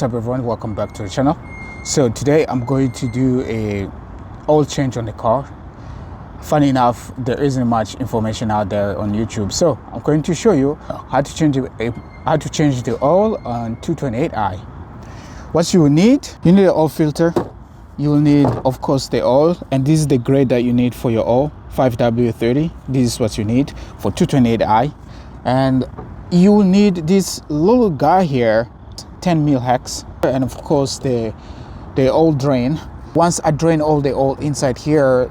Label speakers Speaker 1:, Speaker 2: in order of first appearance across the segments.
Speaker 1: What's up everyone, welcome back to the channel. So today I'm going to do a oil change on the car. Funny enough, there isn't much information out there on YouTube, so I'm going to show you how to change the oil on 228i. What you will need, you need an oil filter. You will need, of course, the oil, and this is the grade that you need for your oil, 5W30. This is what you need for 228i. And you will need this little guy here, 10 mil hex, and of course the oil drain. Once I drain all the oil inside here,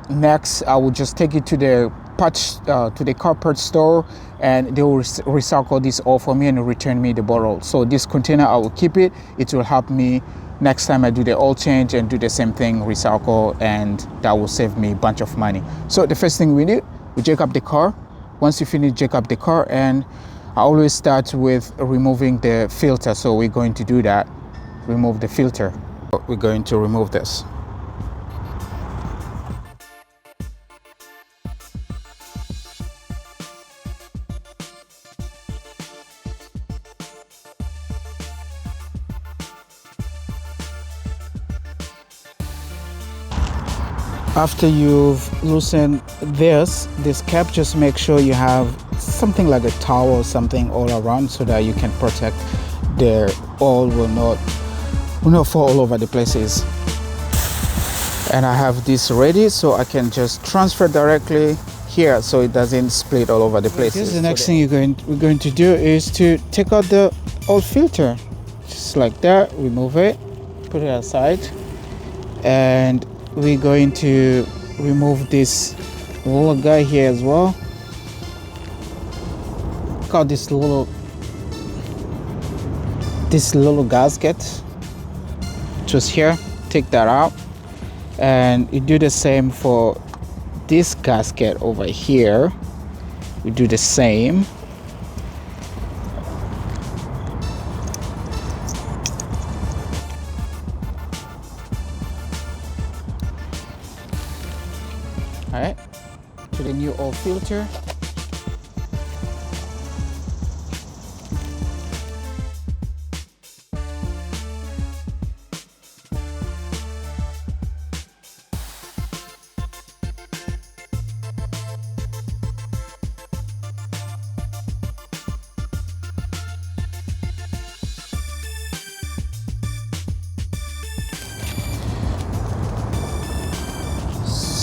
Speaker 1: next I will just take it to the car parts store, and they will recycle this oil for me and return me the bottle. So this container I will keep it. It will help me next time I do the oil change and do the same thing, recycle, and that will save me a bunch of money. So the first thing we need, we jack up the car. Once you finish jack up the car, and I always start with removing the filter, so we're going to do that. Remove the filter. We're going to remove this. After you've loosened this cap, just make sure you have something like a towel or something all around, so that you can protect the oil will not fall all over the places. And I have this ready, so I can just transfer directly here, so it doesn't split all over the places. The next thing we're going to do is to take out the oil filter, just like that. Remove it, put it aside, and we're going to remove this little guy here as well. Got this little gasket just here. Take that out, and you do the same for this gasket over here. We do the same. All right, to the new oil filter.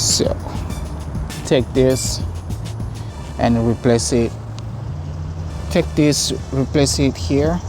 Speaker 1: So take this and replace it. Take this, replace it here.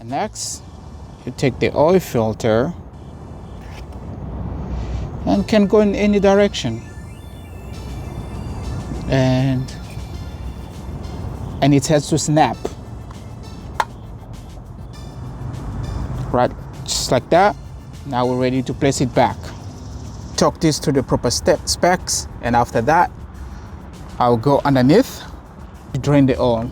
Speaker 1: Next, you take the oil filter, and can go in any direction, and it has to snap right, just like that. Now we're ready to place it back. Torque this to the proper specs, and after that I'll go underneath to drain the oil.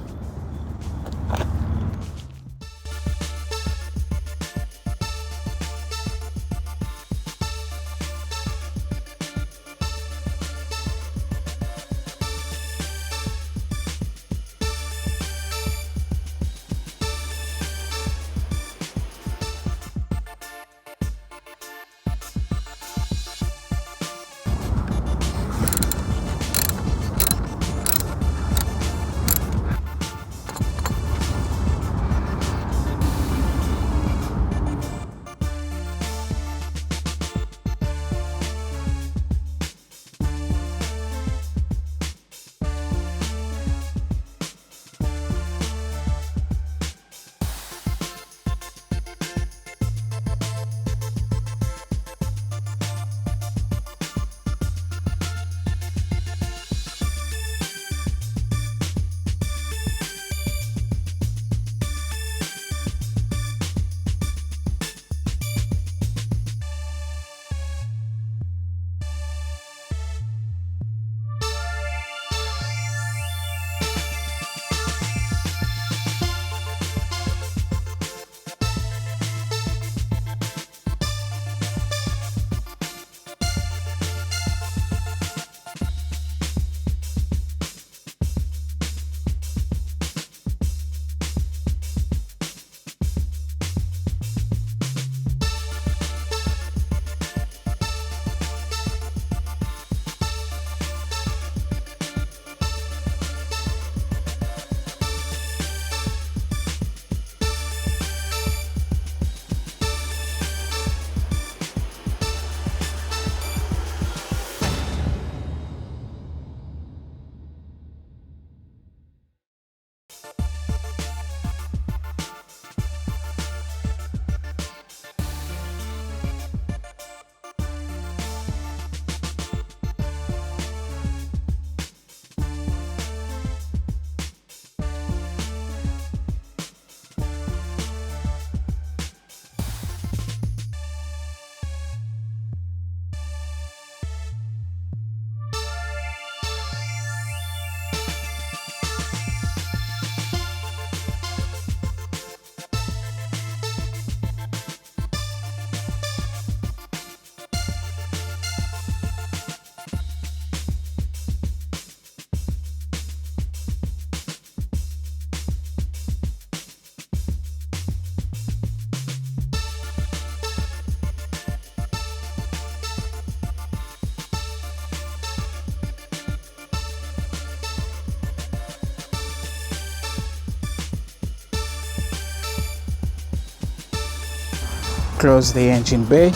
Speaker 1: close the engine bay.